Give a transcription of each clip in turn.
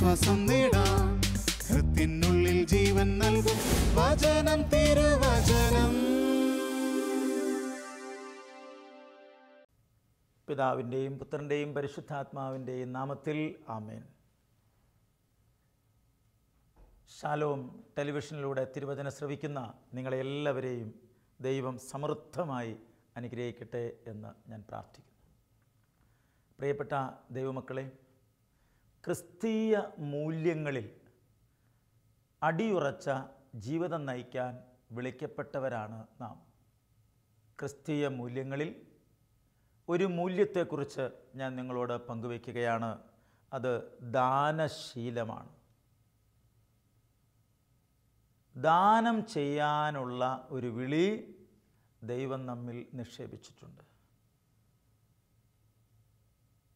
ശ്വാസം നേടാം. ഹൃത്തിനുള്ളിൽ ജീവൻ നൽകും വചനം, തിരുവചനം. പിതാവിൻ്റെയും പുത്രൻ്റെയും പരിശുദ്ധാത്മാവിൻ്റെയും നാമത്തിൽ ആമേൻ. ശാലോം ടെലിവിഷനിലൂടെ തിരുവചനം ശ്രവിക്കുന്ന നിങ്ങളെല്ലാവരെയും ദൈവം സമൃദ്ധമായി അനുഗ്രഹിക്കട്ടെ എന്ന് ഞാൻ പ്രാർത്ഥിക്കുന്നു. പ്രിയപ്പെട്ട ദൈവമക്കളെ, ക്രിസ്തീയ മൂല്യങ്ങളിൽ അടിയുറച്ച ജീവിതം നയിക്കാൻ വിളിക്കപ്പെട്ടവരാണ് നാം. ക്രിസ്തീയ മൂല്യങ്ങളിൽ ഒരു മൂല്യത്തെക്കുറിച്ച് ഞാൻ നിങ്ങളോട് പങ്കുവയ്ക്കുകയാണ്. അത് ദാനശീലമാണ്. ദാനം ചെയ്യാനുള്ള ഒരു വിളി ദൈവം നമ്മിൽ നിക്ഷേപിച്ചിട്ടുണ്ട്.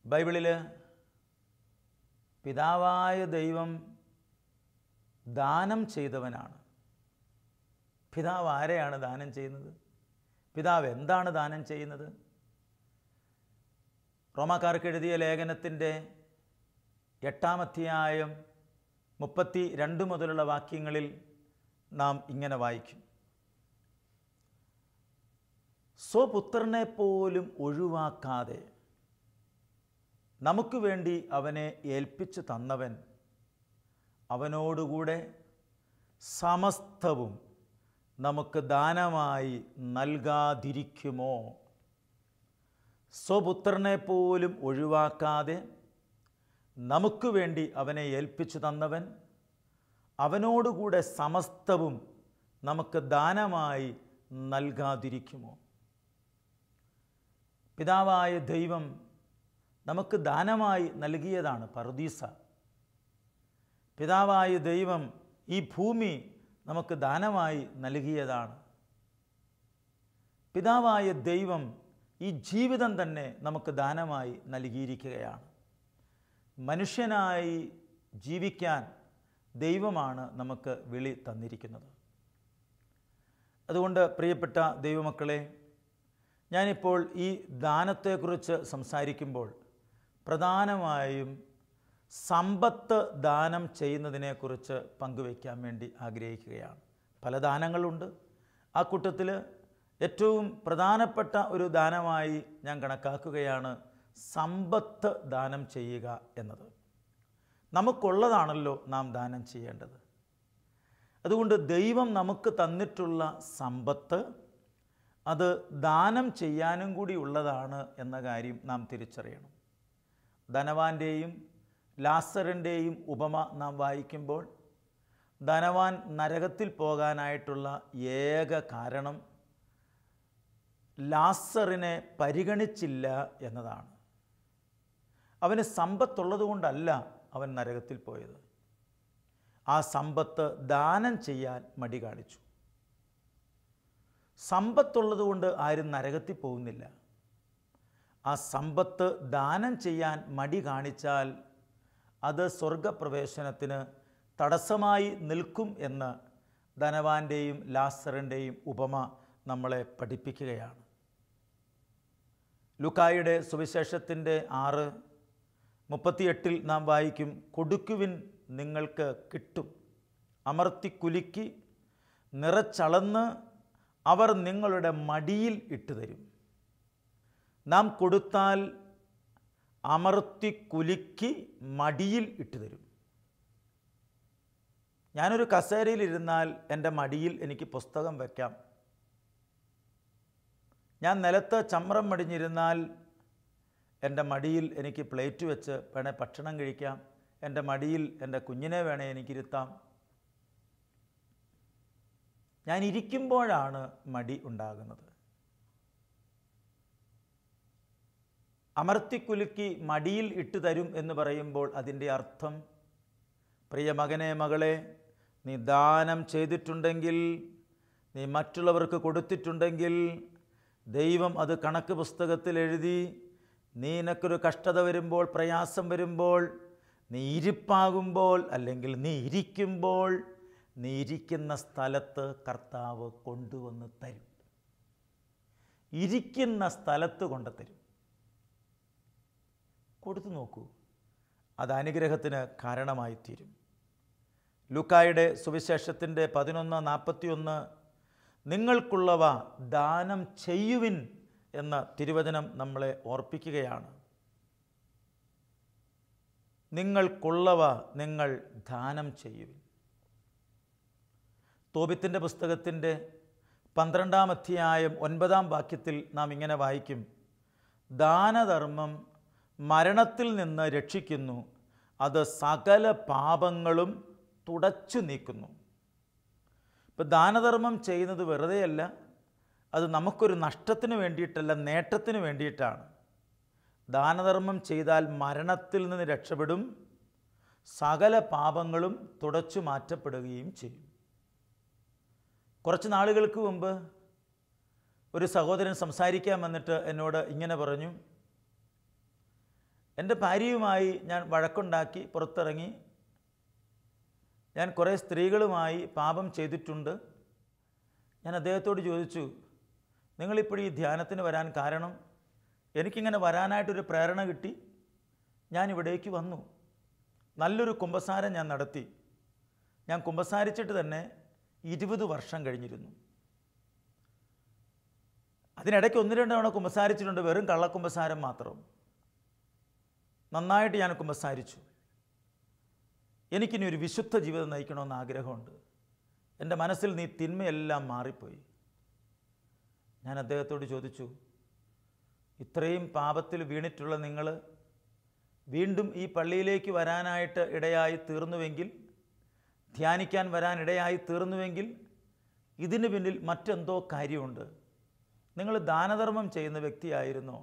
ബൈബിളിൽ പിതാവായ ദൈവം ദാനം ചെയ്തവനാണ്. പിതാവ് ആരെയാണ് ദാനം ചെയ്യുന്നത്? പിതാവ് എന്താണ് ദാനം ചെയ്യുന്നത്? റോമാക്കാർക്ക് എഴുതിയ ലേഖനത്തിൻ്റെ 8-ാം അധ്യായം 32 മുതലുള്ള വാക്യങ്ങളിൽ നാം ഇങ്ങനെ വായിക്കും: സ്വപുത്രനെ പോലും ഒഴിവാക്കാതെ നമുക്ക് വേണ്ടി അവനെ ഏൽപ്പിച്ചു തന്നവൻ അവനോടുകൂടെ സമസ്തവും നമുക്ക് ദാനമായി നൽകാതിരിക്കുമോ? സ്വപുത്രനെ പോലും ഒഴിവാക്കാതെ നമുക്ക് വേണ്ടി അവനെ ഏൽപ്പിച്ചു തന്നവൻ അവനോടുകൂടെ സമസ്തവും നമുക്ക് ദാനമായി നൽകാതിരിക്കുമോ? പിതാവായ ദൈവം നമുക്ക് ദാനമായി നൽകിയതാണ് പറുദീസ. പിതാവായ ദൈവം ഈ ഭൂമി നമുക്ക് ദാനമായി നൽകിയതാണ്. പിതാവായ ദൈവം ഈ ജീവിതം തന്നെ നമുക്ക് ദാനമായി നൽകിയിരിക്കുകയാണ്. മനുഷ്യനായി ജീവിക്കാൻ ദൈവമാണ് നമുക്ക് വിളി തന്നിരിക്കുന്നത്. അതുകൊണ്ട് പ്രിയപ്പെട്ട ദൈവമക്കളെ, ഞാനിപ്പോൾ ഈ ദാനത്തെക്കുറിച്ച് സംസാരിക്കുമ്പോൾ പ്രധാനമായും സമ്പത്ത് ദാനം ചെയ്യുന്നതിനെക്കുറിച്ച് പങ്കുവയ്ക്കാൻ വേണ്ടി ആഗ്രഹിക്കുകയാണ്. പല ദാനങ്ങളുണ്ട്. ആ കൂട്ടത്തിൽ ഏറ്റവും പ്രധാനപ്പെട്ട ഒരു ദാനമായി ഞാൻ കണക്കാക്കുകയാണ് സമ്പത്ത് ദാനം ചെയ്യുക എന്നത്. നമുക്കുള്ളതാണല്ലോ നാം ദാനം ചെയ്യേണ്ടത്. അതുകൊണ്ട് ദൈവം നമുക്ക് തന്നിട്ടുള്ള സമ്പത്ത് അത് ദാനം ചെയ്യാനും കൂടി ഉള്ളതാണ് എന്ന കാര്യം നാം തിരിച്ചറിയണം. ധനവാന്റെയും ലാസറിൻ്റെയും ഉപമ നാം വായിക്കുമ്പോൾ ധനവാൻ നരകത്തിൽ പോകാനായിട്ടുള്ള ഏക കാരണം ലാസറിനെ പരിഗണിച്ചില്ല എന്നതാണ്. അവന് സമ്പത്തുള്ളതുകൊണ്ടല്ല അവൻ നരകത്തിൽ പോയത്. ആ സമ്പത്ത് ദാനം ചെയ്യാൻ മടി കാണിച്ചു. സമ്പത്തുള്ളതുകൊണ്ട് ആരും നരകത്തിൽ പോകുന്നില്ല. ആ സമ്പത്ത് ദാനം ചെയ്യാൻ മടി കാണിച്ചാൽ അത് സ്വർഗപ്രവേശനത്തിന് തടസ്സമായി നിൽക്കും എന്ന് ധനവാന്റെയും ലാസറിൻ്റെയും ഉപമ നമ്മളെ പഠിപ്പിക്കുകയാണ്. ലൂക്കായുടെ സുവിശേഷത്തിൻ്റെ 6:38 നാം വായിക്കും: കൊടുക്കുവിൻ നിങ്ങൾക്ക് കിട്ടും, അമർത്തിക്കുലുക്കി നിറച്ചളന്ന് അവർ നിങ്ങളുടെ മടിയിൽ ഇട്ടുതരും. നാം കൊടുത്താൽ അമർത്തിക്കുലുക്കി മടിയിൽ ഇട്ടുതരും. ഞാനൊരു കസേരയിലിരുന്നാൽ എൻ്റെ മടിയിൽ എനിക്ക് പുസ്തകം വയ്ക്കാം. ഞാൻ നിലത്ത് ചമ്രം മടിഞ്ഞിരുന്നാൽ എൻ്റെ മടിയിൽ എനിക്ക് പ്ലേറ്റ് വെച്ച് വേണേൽ ഭക്ഷണം കഴിക്കാം. എൻ്റെ മടിയിൽ എൻ്റെ കുഞ്ഞിനെ വേണേൽ എനിക്കിരുത്താം. ഞാൻ ഇരിക്കുമ്പോഴാണ് മടി ഉണ്ടാകുന്നത്. അമർത്തിക്കുലുക്കി മടിയിൽ ഇട്ടു തരും എന്ന് പറയുമ്പോൾ അതിൻ്റെ അർത്ഥം, പ്രിയ മകനെ മകളെ, നീ ദാനം ചെയ്തിട്ടുണ്ടെങ്കിൽ, നീ മറ്റുള്ളവർക്ക് കൊടുത്തിട്ടുണ്ടെങ്കിൽ ദൈവം അത് കണക്ക് പുസ്തകത്തിൽ എഴുതി നിനക്കൊരു കഷ്ടത വരുമ്പോൾ, പ്രയാസം വരുമ്പോൾ, നീ ഇരിപ്പാകുമ്പോൾ, അല്ലെങ്കിൽ നീ ഇരിക്കുമ്പോൾ, നീ ഇരിക്കുന്ന സ്ഥലത്ത് കർത്താവ് കൊണ്ടുവന്ന് തരും. ഇരിക്കുന്ന സ്ഥലത്ത് കൊണ്ടുതരും. കൊടുത്തു നോക്കൂ. അത് അനുഗ്രഹത്തിന് കാരണമായിത്തീരും. ലൂക്കായുടെ സുവിശേഷത്തിൻ്റെ 11:41 നിങ്ങൾക്കുള്ളവ ദാനം ചെയ്യുവിൻ എന്ന തിരുവചനം നമ്മളെ ഓർപ്പിക്കുകയാണ്. നിങ്ങൾക്കുള്ളവ നിങ്ങൾ ദാനം ചെയ്യുവിൻ. തോബിത്തിൻ്റെ പുസ്തകത്തിൻ്റെ 12-ാം അധ്യായം 9-ാം വാക്യത്തിൽ നാം ഇങ്ങനെ വായിക്കും, ദാനധർമ്മം മരണത്തിൽ നിന്ന് രക്ഷിക്കുന്നു, അത് സകല പാപങ്ങളും തുടച്ചു നീക്കുന്നു. ഇപ്പം ദാനധർമ്മം ചെയ്യുന്നത് വെറുതെയല്ല, അത് നമുക്കൊരു നഷ്ടത്തിന് വേണ്ടിയിട്ടല്ല, നേട്ടത്തിന് വേണ്ടിയിട്ടാണ്. ദാനധർമ്മം ചെയ്താൽ മരണത്തിൽ നിന്ന് രക്ഷപ്പെടും, സകല പാപങ്ങളും തുടച്ചു മാറ്റപ്പെടുകയും ചെയ്യും. കുറച്ച് നാളുകൾക്ക് മുമ്പ് ഒരു സഹോദരൻ സംസാരിക്കാൻ വന്നിട്ട് എന്നോട് ഇങ്ങനെ പറഞ്ഞു, എൻ്റെ ഭാര്യയുമായി ഞാൻ വഴക്കുണ്ടാക്കി പുറത്തിറങ്ങി, ഞാൻ കുറേ സ്ത്രീകളുമായി പാപം ചെയ്തിട്ടുണ്ട്. ഞാൻ അദ്ദേഹത്തോട് ചോദിച്ചു, നിങ്ങളിപ്പോഴും ഈ ധ്യാനത്തിന് വരാൻ കാരണം? എനിക്കിങ്ങനെ വരാനായിട്ടൊരു പ്രേരണ കിട്ടി, ഞാൻ ഇവിടേക്ക് വന്നു. നല്ലൊരു കുമ്പസാരം ഞാൻ നടത്തി. ഞാൻ കുമ്പസാരിച്ചിട്ട് തന്നെ 20 വർഷം കഴിഞ്ഞിരുന്നു. അതിനിടയ്ക്ക് 1-2 തവണ കുമ്പസാരിച്ചിട്ടുണ്ട്, വെറും കള്ളക്കുമ്പസാരം മാത്രം. നന്നായിട്ട് ഞാൻ കുമ്പസാരിച്ചു. എനിക്കിനി ഒരു വിശുദ്ധ ജീവിതം നയിക്കണമെന്ന് ആഗ്രഹമുണ്ട്. എൻ്റെ മനസ്സിൽ നീ തിന്മയെല്ലാം മാറിപ്പോയി. ഞാൻ അദ്ദേഹത്തോട് ചോദിച്ചു, ഇത്രയും പാപത്തിൽ വീണിട്ടുള്ള നിങ്ങൾ വീണ്ടും ഈ പള്ളിയിലേക്ക് വരാനായിട്ട് ഇടയായി തീർന്നുവെങ്കിൽ, ധ്യാനിക്കാൻ വരാൻ ഇടയായി തീർന്നുവെങ്കിൽ ഇതിന് പിന്നിൽ മറ്റെന്തോ കാര്യമുണ്ട്. നിങ്ങൾ ദാനധർമ്മം ചെയ്യുന്ന വ്യക്തിയായിരുന്നോ?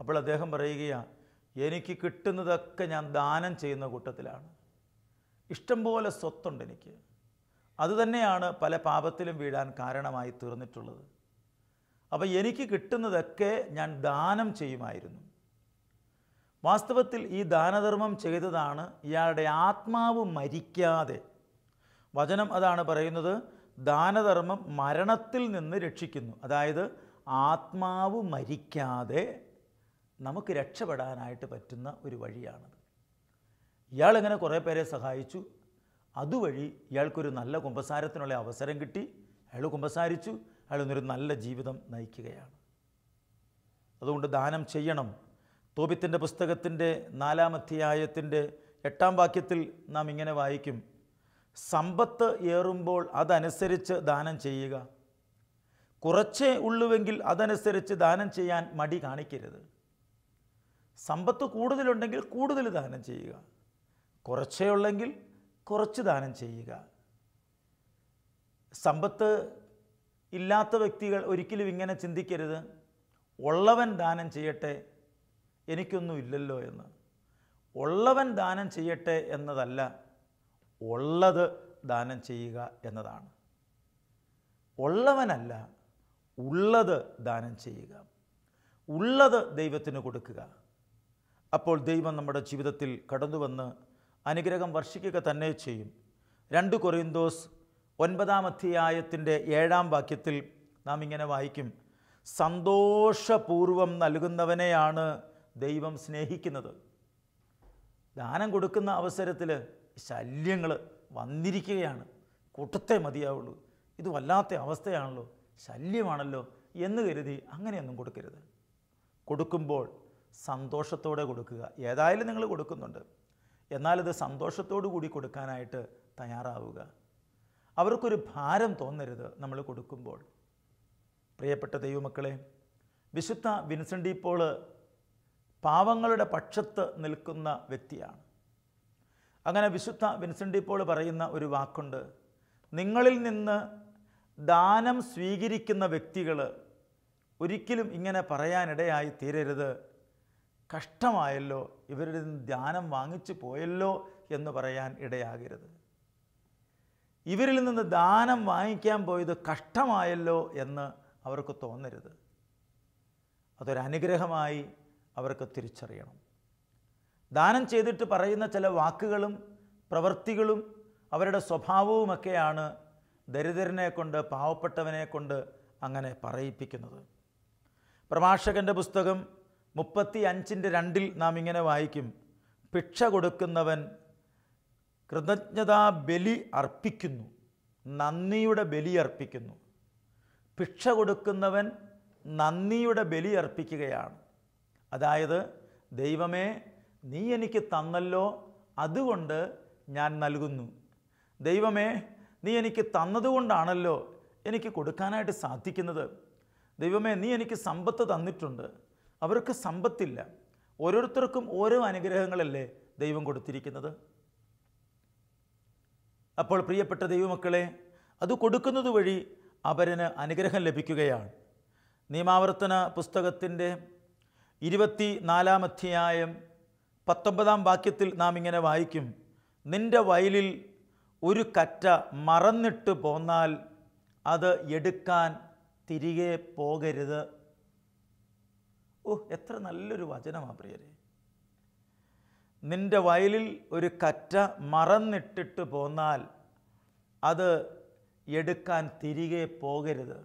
അപ്പോൾ അദ്ദേഹം പറയുകയാണ്, എനിക്ക് കിട്ടുന്നതൊക്കെ ഞാൻ ദാനം ചെയ്യുന്ന കൂട്ടത്തിലാണ്. ഇഷ്ടംപോലെ സ്വത്തുണ്ട് എനിക്ക്. അതുതന്നെയാണ് പല പാപത്തിലും വീഴാൻ കാരണമായി തീർന്നിട്ടുള്ളത്. അപ്പോൾ എനിക്ക് കിട്ടുന്നതൊക്കെ ഞാൻ ദാനം ചെയ്യുമായിരുന്നു. വാസ്തവത്തിൽ ഈ ദാനധർമ്മം ചെയ്തതാണ് ഇയാളുടെ ആത്മാവ് മരിക്കാതെ, വചനം അതാണ് പറയുന്നത്, ദാനധർമ്മം മരണത്തിൽ നിന്ന് രക്ഷിക്കുന്നു. അതായത് ആത്മാവ് മരിക്കാതെ നമുക്ക് രക്ഷപ്പെടാനായിട്ട് പറ്റുന്ന ഒരു വഴിയാണത്. ഇയാളിങ്ങനെ കുറേ പേരെ സഹായിച്ചു. അതുവഴി ഇയാൾക്കൊരു നല്ല കുമ്പസാരത്തിനുള്ള അവസരം കിട്ടി. അയാൾ കുമ്പസാരിച്ചു. അയാൾ ഇന്നൊരു നല്ല ജീവിതം നയിക്കുകയാണ്. അതുകൊണ്ട് ദാനം ചെയ്യണം. തോബിത്തിൻ്റെ പുസ്തകത്തിൻ്റെ 4-ാം അധ്യായത്തിൻ്റെ 8-ാം വാക്യത്തിൽ നാം ഇങ്ങനെ വായിക്കും, സമ്പത്ത് ഏറുമ്പോൾ അതനുസരിച്ച് ദാനം ചെയ്യുക. കുറച്ചേ ഉള്ളുവെങ്കിൽ അതനുസരിച്ച് ദാനം ചെയ്യാൻ മടി കാണിക്കരുത്. സമ്പത്ത് കൂടുതലുണ്ടെങ്കിൽ കൂടുതൽ ദാനം ചെയ്യുക, കുറച്ചേ ഉള്ളെങ്കിൽ കുറച്ച് ദാനം ചെയ്യുക. സമ്പത്ത് ഇല്ലാത്ത വ്യക്തികൾ ഒരിക്കലും ഇങ്ങനെ ചിന്തിക്കരുത്, ഉള്ളവൻ ദാനം ചെയ്യട്ടെ, എനിക്കൊന്നും ഇല്ലല്ലോ എന്ന്. ഉള്ളവൻ ദാനം ചെയ്യട്ടെ എന്നതല്ല, ഉള്ളത് ദാനം ചെയ്യുക എന്നതാണ്. ഉള്ളവനല്ല, ഉള്ളത് ദാനം ചെയ്യുക, ഉള്ളത് ദൈവത്തിന് കൊടുക്കുക. അപ്പോൾ ദൈവം നമ്മുടെ ജീവിതത്തിൽ കടന്നു വന്ന് അനുഗ്രഹം വർഷിക്കുക തന്നെ ചെയ്യും. 2 കൊരിന്തോസ് 9-ാം അധ്യായത്തിൻ്റെ 7-ാം വാക്യത്തിൽ നാം ഇങ്ങനെ വായിക്കും, സന്തോഷപൂർവം നൽകുന്നവനെയാണ് ദൈവം സ്നേഹിക്കുന്നത്. ദാനം കൊടുക്കുന്ന അവസരത്തിൽ ശല്യങ്ങൾ വന്നിരിക്കുകയാണ്, കൂട്ടത്തെ മതിയാവുള്ളൂ, ഇത് വല്ലാത്ത അവസ്ഥയാണല്ലോ, ശല്യമാണല്ലോ എന്ന് കരുതി അങ്ങനെയൊന്നും കൊടുക്കരുത്. കൊടുക്കുമ്പോൾ സന്തോഷത്തോടെ കൊടുക്കുക. ഏതായാലും നിങ്ങൾ കൊടുക്കുന്നുണ്ട്, എന്നാലിത് സന്തോഷത്തോടു കൂടി കൊടുക്കാനായിട്ട് തയ്യാറാവുക. അവർക്കൊരു ഭാരം തോന്നരുത് നമ്മൾ കൊടുക്കുമ്പോൾ. പ്രിയപ്പെട്ട ദൈവമക്കളെ, വിശുദ്ധ വിൻസെൻ്റ് ഡി പോൾ പാവങ്ങളുടെ പക്ഷത്ത് നിൽക്കുന്ന വ്യക്തിയാണ്. അങ്ങനെ വിശുദ്ധ വിൻസെൻ്റ് ഡി പോൾ പറയുന്ന ഒരു വാക്കുണ്ട്, നിങ്ങളിൽ നിന്ന് ദാനം സ്വീകരിക്കുന്ന വ്യക്തികൾ ഒരിക്കലും ഇങ്ങനെ പറയാനിടയായി തീരരുത്, കഷ്ടമായല്ലോ, ഇവരുടെ നിന്ന് ദാനം വാങ്ങിച്ചു പോയല്ലോ എന്ന് പറയാൻ ഇടയാകരുത്. ഇവരിൽ നിന്ന് ദാനം വാങ്ങിക്കാൻ പോയത് കഷ്ടമായല്ലോ എന്ന് അവർക്ക് തോന്നരുത്. അതൊരനുഗ്രഹമായി അവർക്ക് തിരിച്ചറിയണം. ദാനം ചെയ്തിട്ട് പറയുന്ന ചില വാക്കുകളും പ്രവൃത്തികളും അവരുടെ സ്വഭാവവുമൊക്കെയാണ് ദരിദ്രനെ കൊണ്ട്, പാവപ്പെട്ടവനെ കൊണ്ട് അങ്ങനെ പറയിപ്പിക്കുന്നത്. പ്രഭാഷകൻ്റെ പുസ്തകം 35:2 നാം ഇങ്ങനെ വായിക്കും, ഭിക്ഷ കൊടുക്കുന്നവൻ കൃതജ്ഞതാ ബലി അർപ്പിക്കുന്നു, നന്ദിയുടെ ബലി അർപ്പിക്കുന്നു. ഭിക്ഷ കൊടുക്കുന്നവൻ നന്ദിയുടെ ബലി അർപ്പിക്കുകയാണ്. അതായത്, ദൈവമേ, നീ എനിക്ക് തന്നല്ലോ, അതുകൊണ്ട് ഞാൻ നൽകുന്നു. ദൈവമേ, നീ എനിക്ക് തന്നതുകൊണ്ടാണല്ലോ എനിക്ക് കൊടുക്കാനായിട്ട് സാധിക്കുന്നത്. ദൈവമേ, നീ എനിക്ക് സമ്പത്ത് തന്നിട്ടുണ്ട്, അവർക്ക് സമ്പത്തില്ല. ഓരോരുത്തർക്കും ഓരോ അനുഗ്രഹങ്ങളല്ലേ ദൈവം കൊടുത്തിരിക്കുന്നത്. അപ്പോൾ പ്രിയപ്പെട്ട ദൈവമക്കളെ, അത് കൊടുക്കുന്നത് വഴി അവരന് അനുഗ്രഹം ലഭിക്കുകയാണ്. നിയമാവർത്തന പുസ്തകത്തിൻ്റെ 24-ാം അധ്യായം 19-ാം വാക്യത്തിൽ നാം ഇങ്ങനെ വായിക്കും, നിന്റെ വയലിൽ ഒരു കറ്റ മറന്നിട്ട് പോന്നാൽ അത് എടുക്കാൻ തിരികെ പോകരുത്. എത്ര നല്ലൊരു വചനമാണ് പ്രിയരെ. നിന്റെ വയലിൽ ഒരു കറ്റ മറന്നിട്ടിട്ട് പോന്നാൽ അത് എടുക്കാൻ തിരികെ പോകരുത്.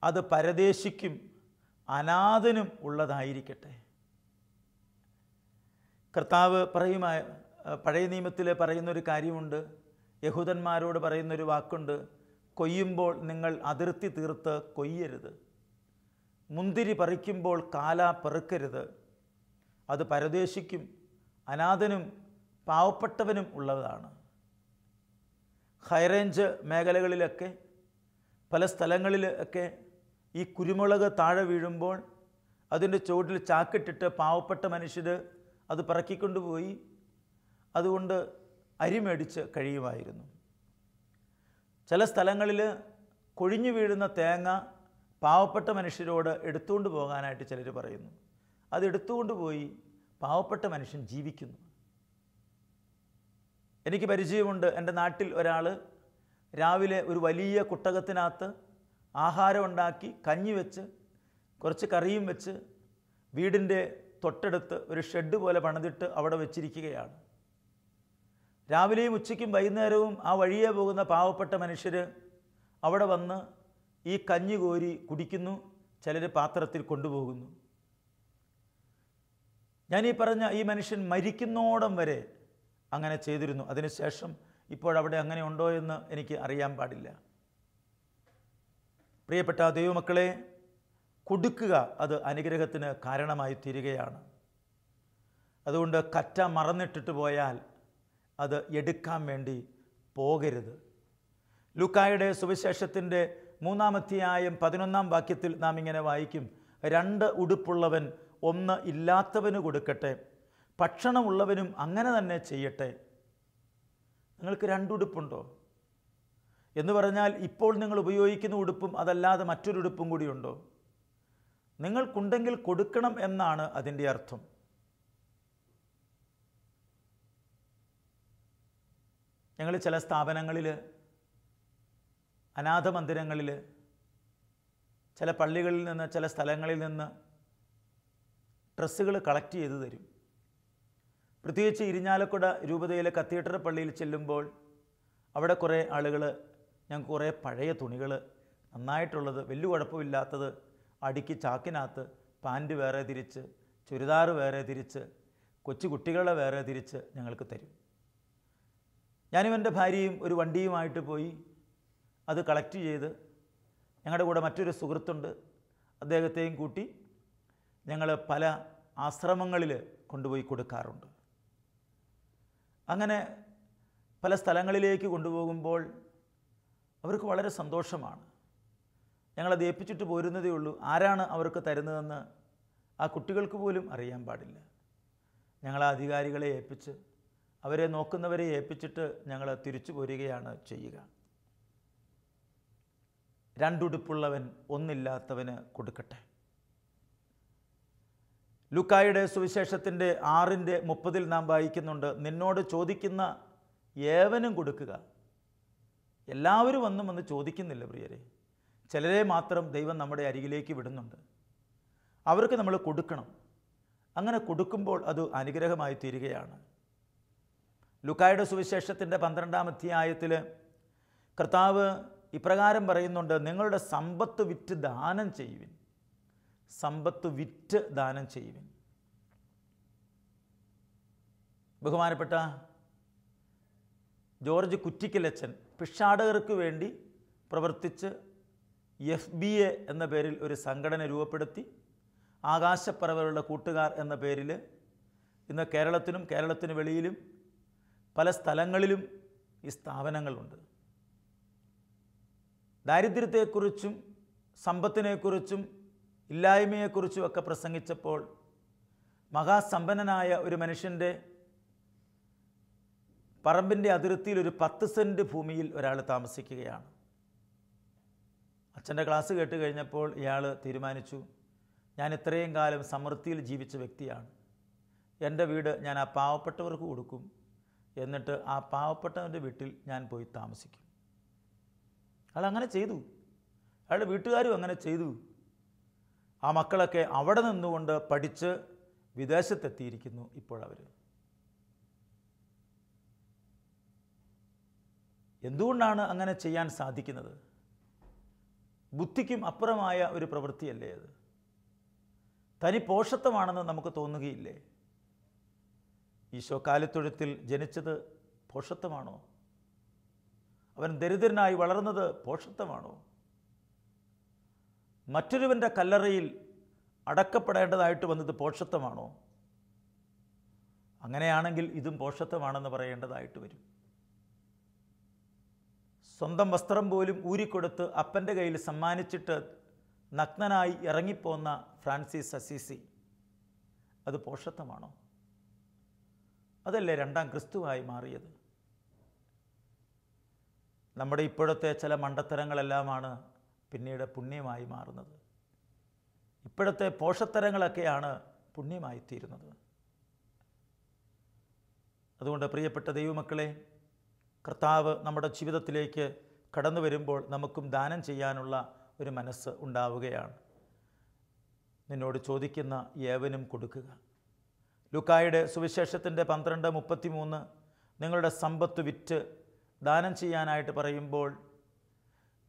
അത് പരദേശിക്കും അനാഥനും ഉള്ളതായിരിക്കട്ടെ. കർത്താവ് പഴയ നിയമത്തിൽ പറയുന്നൊരു കാര്യമുണ്ട്, യഹൂദന്മാരോട് പറയുന്നൊരു വാക്കുണ്ട്, കൊയ്യുമ്പോൾ നിങ്ങൾ അതിർത്തി തീർത്ത് കൊയ്യരുത്, മുന്തിരി പറിക്കുമ്പോൾ കാല പെറുക്കരുത്. അത് പരദേശിക്കും അനാഥനും പാവപ്പെട്ടവനും ഉള്ളതാണ്. ഹൈറേഞ്ച് മേഖലകളിലൊക്കെ പല സ്ഥലങ്ങളിലൊക്കെ ഈ കുരുമുളക് താഴെ വീഴുമ്പോൾ അതിൻ്റെ ചുവട്ടിൽ ചാക്കിട്ടിട്ട് പാവപ്പെട്ട മനുഷ്യർ അത് പറക്കിക്കൊണ്ടുപോയി അതുകൊണ്ട് അരി മേടിച്ച് കഴിയുമായിരുന്നു. ചില സ്ഥലങ്ങളിൽ കൊഴിഞ്ഞു വീഴുന്ന തേങ്ങ പാവപ്പെട്ട മനുഷ്യരോട് എടുത്തുകൊണ്ട് പോകാനായിട്ട് ചിലർ പറയുന്നു. അത് എടുത്തുകൊണ്ട് പോയി പാവപ്പെട്ട മനുഷ്യൻ ജീവിക്കുന്നു. എനിക്ക് പരിചയമുണ്ട്. എൻ്റെ നാട്ടിൽ ഒരാൾ രാവിലെ ഒരു വലിയ കുട്ടകത്തിനകത്ത് ആഹാരം ഉണ്ടാക്കി കഞ്ഞി വെച്ച് കുറച്ച് കറിയും വെച്ച് വീടിൻ്റെ തൊട്ടടുത്ത് ഒരു ഷെഡ് പോലെ പണിതിട്ട് അവിടെ വെച്ചിരിക്കുകയാണ്. രാവിലെയും ഉച്ചയ്ക്കും വൈകുന്നേരവും ആ വഴിയെ പോകുന്ന പാവപ്പെട്ട മനുഷ്യർ അവിടെ വന്ന് ഈ കഞ്ഞി കോരി കുടിക്കുന്നു, ചിലർ പാത്രത്തിൽ കൊണ്ടുപോകുന്നു. ഞാനീ പറഞ്ഞ ഈ മനുഷ്യൻ മരിക്കുന്നോടം വരെ അങ്ങനെ ചെയ്തിരുന്നു. അതിനുശേഷം ഇപ്പോഴവിടെ അങ്ങനെ ഉണ്ടോ എന്ന് എനിക്ക് അറിയാൻ പാടില്ല. പ്രിയപ്പെട്ട ദൈവമക്കളെ, കൊടുക്കുക അത് അനുഗ്രഹത്തിന് കാരണമായി തീരുകയാണ്. അതുകൊണ്ട് കറ്റ മറന്നിട്ടിട്ട് പോയാൽ അത് എടുക്കാൻ വേണ്ടി പോകരുത്. ലൂക്കായുടെ സുവിശേഷത്തിൻ്റെ 3-ാം അധ്യായം 11-ാം വാക്യത്തിൽ നാം ഇങ്ങനെ വായിക്കും, 2 ഉടുപ്പുള്ളവൻ 1 ഇല്ലാത്തവന് കൊടുക്കട്ടെ, ഭക്ഷണമുള്ളവനും അങ്ങനെ തന്നെ ചെയ്യട്ടെ. നിങ്ങൾക്ക് 2 ഉടുപ്പുണ്ടോ എന്ന് പറഞ്ഞാൽ ഇപ്പോൾ നിങ്ങൾ ഉപയോഗിക്കുന്ന ഉടുപ്പും അതല്ലാതെ മറ്റൊരു ഉടുപ്പും കൂടിയുണ്ടോ? നിങ്ങൾക്കുണ്ടെങ്കിൽ കൊടുക്കണം എന്നാണ് അതിൻ്റെ അർത്ഥം. ഞങ്ങൾ ചില സ്ഥാപനങ്ങളിൽ, അനാഥ മന്ദിരങ്ങളിൽ, ചില പള്ളികളിൽ നിന്ന്, ചില സ്ഥലങ്ങളിൽ നിന്ന് ഡ്രസ്സുകൾ കളക്ട് ചെയ്ത് തരും. പ്രത്യേകിച്ച് ഇരിഞ്ഞാലക്കുട രൂപതയിലെ കത്തീഡ്രൽ പള്ളിയിൽ ചെല്ലുമ്പോൾ അവിടെ കുറേ ആളുകൾ ഞങ്ങൾക്ക് കുറേ പഴയ തുണികൾ, നന്നായിട്ടുള്ളത്, വലിയ കുഴപ്പമില്ലാത്തത് അടുക്കി ചാക്കിനകത്ത് പാൻറ്റ് വേറെ തിരിച്ച്, ചുരിദാർ വേറെ തിരിച്ച്, കൊച്ചു കുട്ടികളെ വേറെ തിരിച്ച് ഞങ്ങൾക്ക് തരും. ഞാനും എൻ്റെ ഭാര്യയും ഒരു വണ്ടിയുമായിട്ട് പോയി അത് കളക്ട് ചെയ്ത് ഞങ്ങളുടെ കൂടെ മറ്റൊരു സുഹൃത്തുണ്ട്, അദ്ദേഹത്തെയും കൂട്ടി ഞങ്ങൾ പല ആശ്രമങ്ങളിൽ കൊണ്ടുപോയി കൊടുക്കാറുണ്ട്. അങ്ങനെ പല സ്ഥലങ്ങളിലേക്ക് കൊണ്ടുപോകുമ്പോൾ അവർക്ക് വളരെ സന്തോഷമാണ്. ഞങ്ങളത് ഏൽപ്പിച്ചിട്ട് പോരുന്നതേ ഉള്ളൂ. ആരാണ് അവർക്ക് തരുന്നതെന്ന് ആ കുട്ടികൾക്ക് പോലും അറിയാൻ പാടില്ല. ഞങ്ങൾ ആ അധികാരികളെ ഏൽപ്പിച്ച്, അവരെ നോക്കുന്നവരെ ഏൽപ്പിച്ചിട്ട് ഞങ്ങൾ തിരിച്ചു പോരുകയാണ് ചെയ്യുക. 2 ഉടുപ്പുള്ളവൻ 1 ഇല്ലാത്തവന് കൊടുക്കട്ടെ. ലൂക്കായുടെ സുവിശേഷത്തിൻ്റെ 6:30 നാം വായിക്കുന്നുണ്ട്, നിന്നോട് ചോദിക്കുന്ന ഏവനും കൊടുക്കുക. എല്ലാവരും വന്ന് ചോദിക്കുന്നില്ല പ്രിയരെ, ചിലരെ മാത്രം ദൈവം നമ്മുടെ അരികിലേക്ക് വിടുന്നുണ്ട്. അവർക്ക് നമ്മൾ കൊടുക്കണം. അങ്ങനെ കൊടുക്കുമ്പോൾ അത് അനുഗ്രഹമായി തീരുകയാണ്. ലൂക്കായുടെ സുവിശേഷത്തിൻ്റെ 12-ാം അധ്യായത്തിൽ കർത്താവ് ഇപ്രകാരം പറയുന്നുണ്ട്, നിങ്ങളുടെ സമ്പത്ത് വിറ്റ് ദാനം ചെയ്യുവിൻ. സമ്പത്ത് വിറ്റ് ദാനം ചെയ്യുവിൻ. ബഹുമാനപ്പെട്ട ജോർജ് കുറ്റിക്കലച്ചൻ ഭിക്ഷാടകർക്ക് വേണ്ടി പ്രവർത്തിച്ച് FBA എന്ന പേരിൽ ഒരു സംഘടന രൂപപ്പെടുത്തി ആകാശപ്പറവകളുടെ കൂട്ടുകാർ എന്ന പേരിൽ ഇന്ന് കേരളത്തിനും കേരളത്തിന് വെളിയിലും പല സ്ഥലങ്ങളിലും ഈ സ്ഥാപനങ്ങളുണ്ട്. ദാരിദ്ര്യത്തെക്കുറിച്ചും സമ്പത്തിനെക്കുറിച്ചും ഇല്ലായ്മയെക്കുറിച്ചും ഒക്കെ പ്രസംഗിച്ചപ്പോൾ മഹാസമ്പന്നനായ ഒരു മനുഷ്യൻ്റെ പറമ്പിൻ്റെ അതിർത്തിയിൽ ഒരു 10 സെൻറ്റ് ഭൂമിയിൽ ഒരാൾ താമസിക്കുകയാണ്. അച്ഛൻ്റെ ക്ലാസ് കേട്ട് കഴിഞ്ഞപ്പോൾ ഇയാൾ തീരുമാനിച്ചു, ഞാൻ ഇത്രയും കാലം സമൃദ്ധിയിൽ ജീവിച്ച വ്യക്തിയാണ്, എൻ്റെ വീട് ഞാൻ ആ പാവപ്പെട്ടവർക്ക് കൊടുക്കും, എന്നിട്ട് ആ പാവപ്പെട്ടവൻ്റെ വീട്ടിൽ ഞാൻ പോയി താമസിക്കും. അയാൾ അങ്ങനെ ചെയ്തു. അയാളുടെ വീട്ടുകാരും അങ്ങനെ ചെയ്തു. ആ മക്കളൊക്കെ അവിടെ നിന്നുകൊണ്ട് പഠിച്ച് വിദേശത്തെത്തിയിരിക്കുന്നു ഇപ്പോഴവർ. എന്തുകൊണ്ടാണ് അങ്ങനെ ചെയ്യാൻ സാധിക്കുന്നത്? ബുദ്ധിക്കും അപ്പുറമായ ഒരു പ്രവൃത്തിയല്ലേ അത്? തനി പോഷത്വമാണെന്ന് നമുക്ക് തോന്നുകയില്ലേ? ഈശോ കാലിത്തൊഴുത്തിൽ ജനിച്ചത് പോഷത്വമാണോ? അവൻ ദരിദ്രനായി വളർന്നത് പോഷത്വമാണോ? മറ്റൊരുവൻ്റെ കല്ലറയിൽ അടക്കപ്പെടേണ്ടതായിട്ട് വന്നത് പോഷത്വമാണോ? അങ്ങനെയാണെങ്കിൽ ഇതും പോഷത്വമാണെന്ന് പറയേണ്ടതായിട്ട് വരും. സ്വന്തം വസ്ത്രം പോലും ഊരിക്കൊടുത്ത് അപ്പൻ്റെ കയ്യിൽ സമ്മാനിച്ചിട്ട് നഗ്നനായി ഇറങ്ങിപ്പോന്ന ഫ്രാൻസിസ് അസീസി, അത് പോഷത്വമാണോ? അതല്ലേ രണ്ടാം ക്രിസ്തുവായി മാറിയത്? നമ്മുടെ ഇപ്പോഴത്തെ ചില മണ്ടത്തരങ്ങളെല്ലാമാണ് പിന്നീട് പുണ്യമായി മാറുന്നത്. ഇപ്പോഴത്തെ പോഷത്തരങ്ങളൊക്കെയാണ് പുണ്യമായിത്തീരുന്നത്. അതുകൊണ്ട് പ്രിയപ്പെട്ട ദൈവമക്കളെ, കർത്താവ് നമ്മുടെ ജീവിതത്തിലേക്ക് കടന്നു വരുമ്പോൾ നമുക്കും ദാനം ചെയ്യാനുള്ള ഒരു മനസ്സ് ഉണ്ടാവുകയാണ്. നിന്നോട് ചോദിക്കുന്ന ഏവനും കൊടുക്കുക. ലൂക്കായുടെ സുവിശേഷത്തിൻ്റെ 12:33 നിങ്ങളുടെ സമ്പത്ത് വിറ്റ് ദാനം ചെയ്യാനായിട്ട് പറയുമ്പോൾ,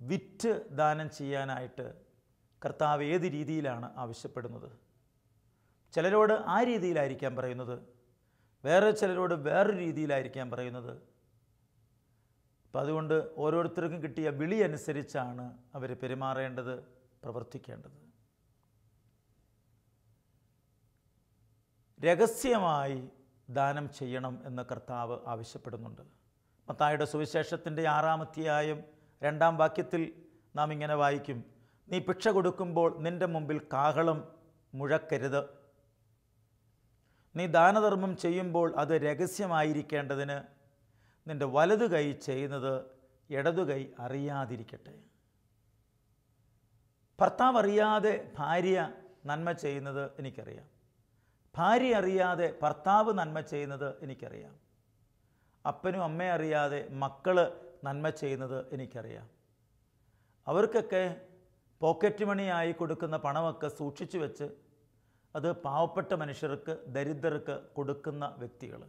വിറ്റ് ദാനം ചെയ്യാനായിട്ട് കർത്താവ് ഏത് രീതിയിലാണ് ആവശ്യപ്പെടുന്നത്? ചിലരോട് ആ രീതിയിലായിരിക്കാം പറയുന്നത്, വേറെ ചിലരോട് വേറൊരു രീതിയിലായിരിക്കാം പറയുന്നത്. അപ്പം അതുകൊണ്ട് ഓരോരുത്തർക്കും കിട്ടിയ വിളി അനുസരിച്ചാണ് അവർ പെരുമാറേണ്ടത്, പ്രവർത്തിക്കേണ്ടത്. രഹസ്യമായി ദാനം ചെയ്യണം എന്ന് കർത്താവ് ആവശ്യപ്പെടുന്നുണ്ട്. മത്തായിയുടെ സുവിശേഷത്തിൻ്റെ 6-ാം അധ്യായം 2-ാം വാക്യത്തിൽ നാം ഇങ്ങനെ വായിക്കും, നീ ഭിക്ഷ കൊടുക്കുമ്പോൾ നിൻ്റെ മുമ്പിൽ കാഹളം മുഴക്കരുത്. നീ ദാനധർമ്മം ചെയ്യുമ്പോൾ അത് രഹസ്യമായിരിക്കേണ്ടതിന് നിൻ്റെ വലതു കൈ ചെയ്യുന്നത് ഇടതു കൈ അറിയാതിരിക്കട്ടെ. ഭർത്താവ് അറിയാതെ ഭാര്യ നന്മ ചെയ്യുന്നത് എനിക്കറിയാം. ഭാര്യ അറിയാതെ ഭർത്താവ് നന്മ ചെയ്യുന്നത് എനിക്കറിയാം. അപ്പനും അമ്മയും അറിയാതെ മക്കൾ നന്മ ചെയ്യുന്നത് എനിക്കറിയാം. അവർക്കൊക്കെ പോക്കറ്റ് മണിയായി കൊടുക്കുന്ന പണമൊക്കെ സൂക്ഷിച്ചു വെച്ച് അത് പാവപ്പെട്ട മനുഷ്യർക്ക്, ദരിദ്രർക്ക് കൊടുക്കുന്ന വ്യക്തികൾ.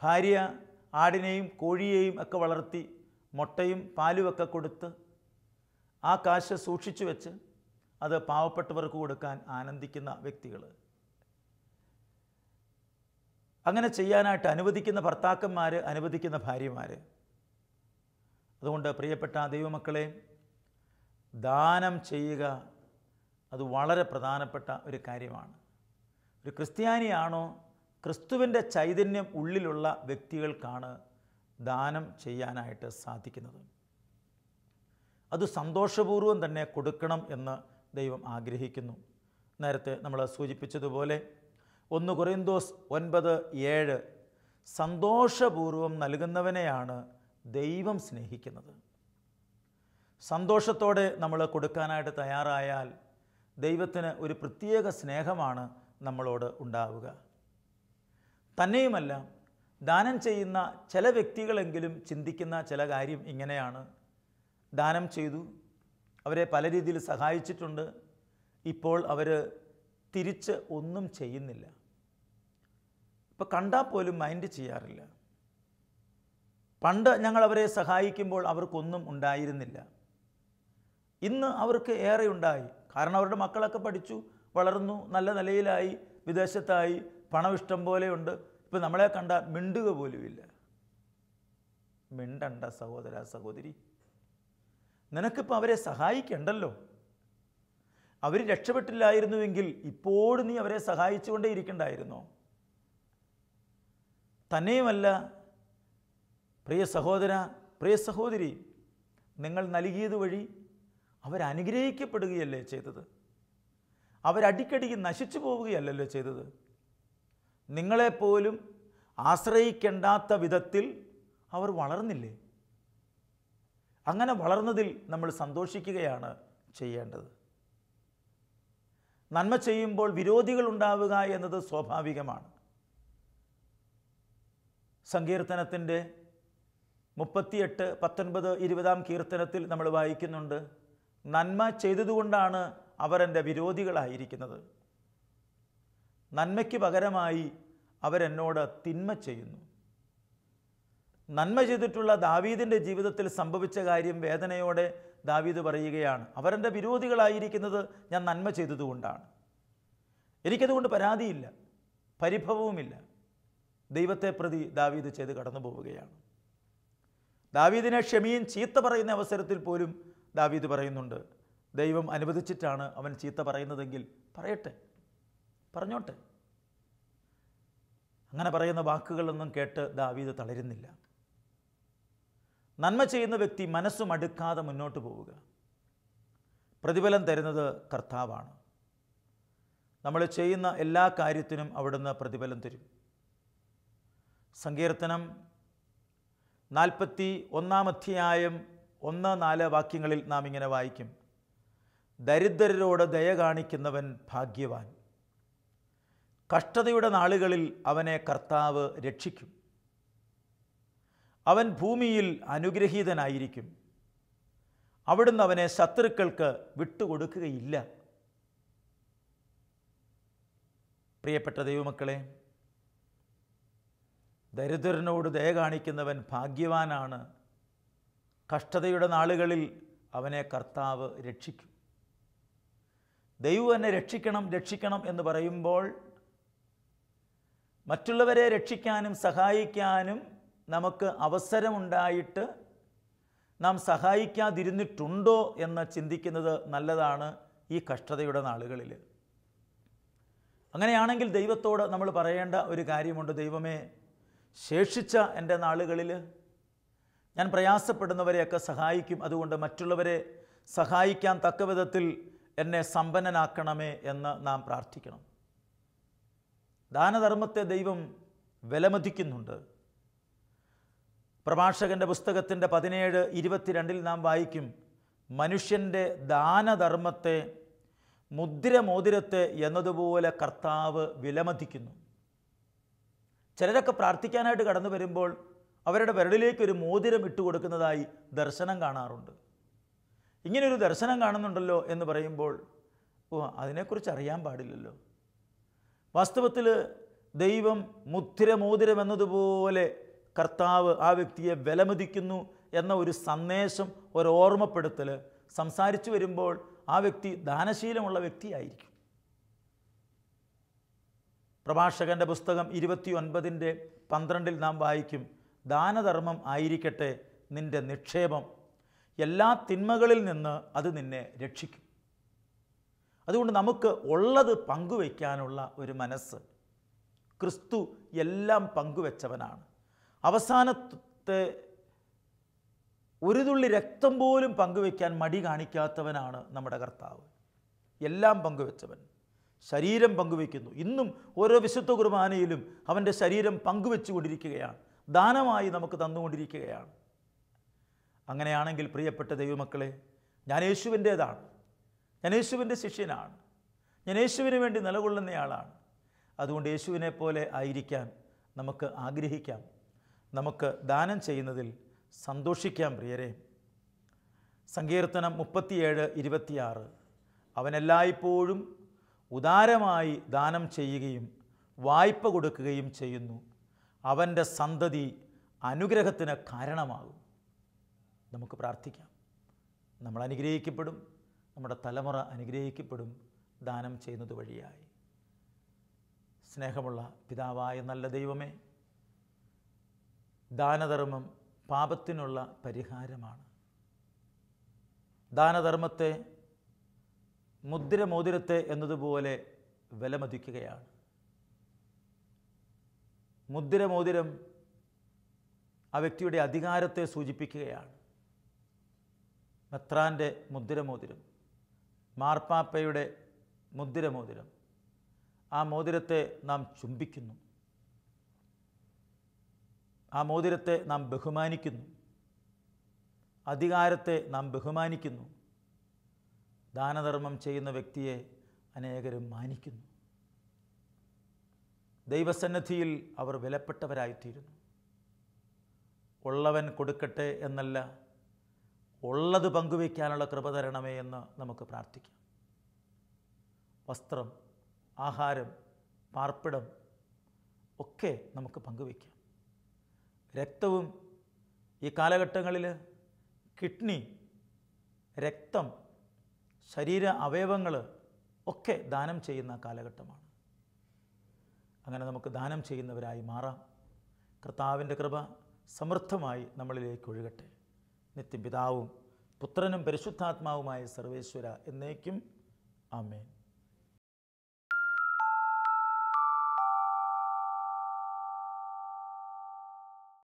ഭാര്യ ആടിനെയും കോഴിയെയും ഒക്കെ വളർത്തി മുട്ടയും പാലുമൊക്കെ കൊടുത്ത് ആ കാശ് സൂക്ഷിച്ചു വെച്ച് അത് പാവപ്പെട്ടവർക്ക് കൊടുക്കാൻ ആനന്ദിക്കുന്ന വ്യക്തികൾ. അങ്ങനെ ചെയ്യാനായിട്ട് അനുവദിക്കുന്ന ഭർത്താക്കന്മാർ, അനുവദിക്കുന്ന ഭാര്യമാർ. അതുകൊണ്ട് പ്രിയപ്പെട്ട ദൈവമക്കളെ, ദാനം ചെയ്യുക അത് വളരെ പ്രധാനപ്പെട്ട ഒരു കാര്യമാണ്. ഒരു ക്രിസ്ത്യാനിയാണോ, ക്രിസ്തുവിൻ്റെ ചൈതന്യം ഉള്ളിലുള്ള വ്യക്തികൾക്കാണ് ദാനം ചെയ്യാനായിട്ട് സാധിക്കുന്നത്. അത് സന്തോഷപൂർവ്വം തന്നെ കൊടുക്കണം എന്ന് ദൈവം ആഗ്രഹിക്കുന്നു. നേരത്തെ നമ്മൾ സൂചിപ്പിച്ചതുപോലെ 1 കൊരിന്തോസ് 9:7 സന്തോഷപൂർവ്വം നൽകുന്നവനെയാണ് ദൈവം സ്നേഹിക്കുന്നത്. സന്തോഷത്തോടെ നമ്മൾ കൊടുക്കാനായിട്ട് തയ്യാറായാൽ ദൈവത്തിന് ഒരു പ്രത്യേക സ്നേഹമാണ് നമ്മളോട് ഉണ്ടാവുക. തന്നെയുമല്ല, ദാനം ചെയ്യുന്ന ചില വ്യക്തികളെങ്കിലും ചിന്തിക്കുന്ന ചില കാര്യം ഇങ്ങനെയാണ്: ദാനം ചെയ്തു, അവരെ പല രീതിയിൽ സഹായിച്ചിട്ടുണ്ട്, ഇപ്പോൾ അവർ തിരിച്ച് ഒന്നും ചെയ്യുന്നില്ല. ഇപ്പോൾ കണ്ടാൽ പോലും മൈൻഡ് ചെയ്യാറില്ല. പണ്ട് ഞങ്ങൾ അവരെ സഹായിക്കുമ്പോൾ അവർക്കൊന്നും ഉണ്ടായിരുന്നില്ല, ഇന്ന് അവർക്ക് ഏറെ ഉണ്ടായി. കാരണം അവരുടെ മക്കളൊക്കെ പഠിച്ചു, വളർന്നു, നല്ല നിലയിലായി, വിദേശത്തായി, പണം ഇഷ്ടം പോലെയുണ്ട്, ഇപ്പം നമ്മളെ കണ്ട മിണ്ടുക പോലുമില്ല. മിണ്ടണ്ട സഹോദര സഹോദരി, നിനക്കിപ്പോൾ അവരെ സഹായിക്കണ്ടല്ലോ. അവർ രക്ഷപ്പെട്ടില്ലായിരുന്നുവെങ്കിൽ ഇപ്പോഴും നീ അവരെ സഹായിച്ചുകൊണ്ടേ ഇരിക്കണ്ടായിരുന്നോ? തന്നെയുമല്ല പ്രിയ സഹോദര, പ്രിയ സഹോദരി, നിങ്ങൾ നൽകിയത് വഴി അവരനുഗ്രഹിക്കപ്പെടുകയല്ലേ ചെയ്തത്? അവരടിക്കടിക്ക് നശിച്ചു പോവുകയല്ലല്ലോ ചെയ്തത്. നിങ്ങളെപ്പോലും ആശ്രയിക്കേണ്ടാത്ത വിധത്തിൽ അവർ വളർന്നില്ലേ? അങ്ങനെ വളർന്നതിൽ നമ്മൾ സന്തോഷിക്കുകയാണ് ചെയ്യേണ്ടത്. നന്മ ചെയ്യുമ്പോൾ വിരോധികൾ ഉണ്ടാവുക എന്നത് സ്വാഭാവികമാണ്. സങ്കീർത്തനത്തിൻ്റെ 38, 19, 20 കീർത്തനത്തിൽ നമ്മൾ വായിക്കുന്നുണ്ട്, നന്മ ചെയ്തതുകൊണ്ടാണ് അവർ എൻ്റെ വിരോധികളായിരിക്കുന്നത്. നന്മയ്ക്ക് പകരമായി അവരെന്നോട് തിന്മ ചെയ്യുന്നു. നന്മ ചെയ്തിട്ടുള്ള ദാവീദിൻ്റെ ജീവിതത്തിൽ സംഭവിച്ച കാര്യം വേദനയോടെ ദാവീദ് പറയുകയാണ്, അവരെൻ്റെ വിരോധികളായിരിക്കുന്നത് ഞാൻ നന്മ ചെയ്തതുകൊണ്ടാണ്. എനിക്കതുകൊണ്ട് പരാതിയില്ല, പരിഭവവുമില്ല. ദൈവത്തെ പ്രതി ദാവീദ് ചെയ്ത് കടന്നു പോവുകയാണ്. ദാവീദിനെ ക്ഷമിയും ചീത്ത പറയുന്ന അവസരത്തിൽ പോലും ദാവീദ് പറയുന്നുണ്ട്, ദൈവം അനുവദിച്ചിട്ടാണ് അവൻ ചീത്ത പറയുന്നതെങ്കിൽ പറയട്ടെ, പറഞ്ഞോട്ടെ. അങ്ങനെ പറയുന്ന വാക്കുകളൊന്നും കേട്ട് ദാവീദ് തളരുന്നില്ല. നന്മ ചെയ്യുന്ന വ്യക്തി മനസ്സും അടുക്കാതെ മുന്നോട്ട് പോവുക. പ്രതിഫലം തരുന്നത് കർത്താവാണ്. നമ്മൾ ചെയ്യുന്ന എല്ലാ കാര്യത്തിനും അവിടുന്ന് പ്രതിഫലം തരും. സങ്കീർത്തനം 41 അധ്യായം 1-4 വാക്യങ്ങളിൽ നാം ഇങ്ങനെ വായിക്കും, ദരിദ്രരോട് ദയ കാണിക്കുന്നവൻ ഭാഗ്യവാൻ, കഷ്ടതയുടെ നാളുകളിൽ അവനെ കർത്താവ് രക്ഷിക്കും. അവൻ ഭൂമിയിൽ അനുഗ്രഹീതനായിരിക്കും, അവിടുന്ന് അവനെ ശത്രുക്കൾക്ക് വിട്ടുകൊടുക്കുകയില്ല. പ്രിയപ്പെട്ട ദൈവമക്കളെ, ദരിദ്രനോട് ദയ കാണിക്കുന്നവൻ ഭാഗ്യവാനാണ്, കഷ്ടതയുടെ നാളുകളിൽ അവനെ കർത്താവ് രക്ഷിക്കും. ദൈവം എന്നെ രക്ഷിക്കണം എന്ന് പറയുമ്പോൾ മറ്റുള്ളവരെ രക്ഷിക്കാനും സഹായിക്കാനും നമുക്ക് അവസരമുണ്ടായിട്ട് നാം സഹായിക്കാതിരുന്നിട്ടുണ്ടോ എന്ന് ചിന്തിക്കുന്നത് നല്ലതാണ് ഈ കഷ്ടതയുടെ നാളുകളിൽ. അങ്ങനെയാണെങ്കിൽ ദൈവത്തോട് നമ്മൾ പറയേണ്ട ഒരു കാര്യമുണ്ട്, ദൈവമേ, ശേഷിച്ച എൻ്റെ നാളുകളിൽ ഞാൻ പ്രയാസപ്പെടുന്നവരെയൊക്കെ സഹായിക്കും, അതുകൊണ്ട് മറ്റുള്ളവരെ സഹായിക്കാൻ തക്ക വിധത്തിൽ എന്നെ സമ്പന്നനാക്കണമേ എന്ന് നാം പ്രാർത്ഥിക്കണം. ദാനധർമ്മത്തെ ദൈവം വിലമതിക്കുന്നുണ്ട്. പ്രഭാഷകൻ്റെ പുസ്തകത്തിൻ്റെ 17:22 നാം വായിക്കും, മനുഷ്യൻ്റെ ദാനധർമ്മത്തെ മുദ്രമോതിരത്തെ എന്നതുപോലെ കർത്താവ് വിലമതിക്കുന്നു. ചിലരൊക്കെ പ്രാർത്ഥിക്കാനായിട്ട് കടന്നു വരുമ്പോൾ അവരുടെ വിരലിലേക്ക് ഒരു മോതിരം ഇട്ട് കൊടുക്കുന്നതായി ദർശനം കാണാറുണ്ട്. ഇങ്ങനൊരു ദർശനം കാണുന്നുണ്ടല്ലോ എന്ന് പറയുമ്പോൾ, അതിനെക്കുറിച്ച് അറിയാൻ പാടില്ലല്ലോ. വാസ്തവത്തിൽ ദൈവം മുദ്രമോതിരം എന്നതുപോലെ കർത്താവ് ആ വ്യക്തിയെ വിലമതിക്കുന്നു എന്ന ഒരു സന്ദേശം, ഒരു ഓർമ്മപ്പെടുത്തൽ സംസാരിച്ചു വരുമ്പോൾ ആ വ്യക്തി ദാനശീലമുള്ള വ്യക്തിയായിരിക്കും. പ്രഭാഷകൻ്റെ പുസ്തകം 29:12 നാം വായിക്കും, ദാനധർമ്മം ആയിരിക്കട്ടെ നിൻ്റെ നിക്ഷേപം, എല്ലാ തിന്മകളിൽ നിന്ന് അത് നിന്നെ രക്ഷിക്കും. അതുകൊണ്ട് നമുക്ക് ഉള്ളത് പങ്കുവയ്ക്കാനുള്ള ഒരു മനസ്സ്. ക്രിസ്തു എല്ലാം പങ്കുവെച്ചവനാണ്. അവസാനത്തെ ഒരു തുള്ളി രക്തം പോലും പങ്കുവയ്ക്കാൻ മടി കാണിക്കാത്തവനാണ് നമ്മുടെ കർത്താവ്. എല്ലാം പങ്കുവെച്ചവൻ, ശരീരം പങ്കുവയ്ക്കുന്നു. ഇന്നും ഓരോ വിശുദ്ധ കുർബാനയിലും അവൻ്റെ ശരീരം പങ്കുവെച്ചു കൊണ്ടിരിക്കുകയാണ്, ദാനമായി നമുക്ക് തന്നുകൊണ്ടിരിക്കുകയാണ്. അങ്ങനെയാണെങ്കിൽ പ്രിയപ്പെട്ട ദൈവമക്കളെ, ഞാൻ യേശുവിൻ്റേതാണ്, ഞാൻ യേശുവിൻ്റെ ശിഷ്യനാണ്, ഞാൻ യേശുവിന് വേണ്ടി നിലകൊള്ളുന്നയാളാണ്. അതുകൊണ്ട് യേശുവിനെ പോലെ ആയിരിക്കാൻ നമുക്ക് ആഗ്രഹിക്കാം, നമുക്ക് ദാനം ചെയ്യുന്നതിൽ സന്തോഷിക്കാം. പ്രിയരെ, സങ്കീർത്തനം 37:26, അവൻ എല്ലായ്പ്പോഴും ഉദാരമായി ദാനം ചെയ്യുകയും വായ്പ കൊടുക്കുകയും ചെയ്യുന്നു, അവൻ്റെ സന്തതി അനുഗ്രഹത്തിന് കാരണമാകും. നമുക്ക് പ്രാർത്ഥിക്കാം, നമ്മൾ അനുഗ്രഹിക്കപ്പെടും, നമ്മുടെ തലമുറ അനുഗ്രഹിക്കപ്പെടും ദാനം ചെയ്യുന്നത് വഴിയായി. സ്നേഹമുള്ള പിതാവായ നല്ല ദൈവമേ, ദാനധർമ്മം പാപത്തിനുള്ള പരിഹാരമാണ്. ദാനധർമ്മത്തെ മോതിരത്തെ എന്നതുപോലെ വിലമതിക്കുകയാണ്. മോതിരം ആ വ്യക്തിയുടെ അധികാരത്തെ സൂചിപ്പിക്കുകയാണ്. മെത്രാൻ്റെ മോതിരം, മാർപ്പാപ്പയുടെ മോതിരം, ആ മോതിരത്തെ നാം ചുംബിക്കുന്നു, ആ മോതിരത്തെ നാം ബഹുമാനിക്കുന്നു, അധികാരത്തെ നാം ബഹുമാനിക്കുന്നു. ദാനധർമ്മം ചെയ്യുന്ന വ്യക്തിയെ അനേകരും മാനിക്കുന്നു. ദൈവസന്നിധിയിൽ അവർ വിലപ്പെട്ടവരായിത്തീരുന്നു. ഉള്ളവൻ കൊടുക്കട്ടെ എന്നല്ല, ഉള്ളത് പങ്കുവയ്ക്കാനുള്ള കൃപ തരണമേ എന്ന് നമുക്ക് പ്രാർത്ഥിക്കാം. വസ്ത്രം, ആഹാരം, പാർപ്പിടം ഒക്കെ നമുക്ക് പങ്കുവയ്ക്കാം. രക്തവും ഈ കാലഘട്ടങ്ങളിൽ കിഡ്നി, രക്തം, ശരീര അവയവങ്ങൾ ഒക്കെ ദാനം ചെയ്യുന്ന കാലഘട്ടമാണ്. അങ്ങനെ നമുക്ക് ദാനം ചെയ്യുന്നവരായി മാറാം. കർത്താവിൻ്റെ കൃപ സമൃദ്ധമായി നമ്മളിലേക്ക് ഒഴുകട്ടെ. നിത്യപിതാവും പുത്രനും പരിശുദ്ധാത്മാവുമായ സർവേശ്വര എന്നേക്കും ആമേൻ.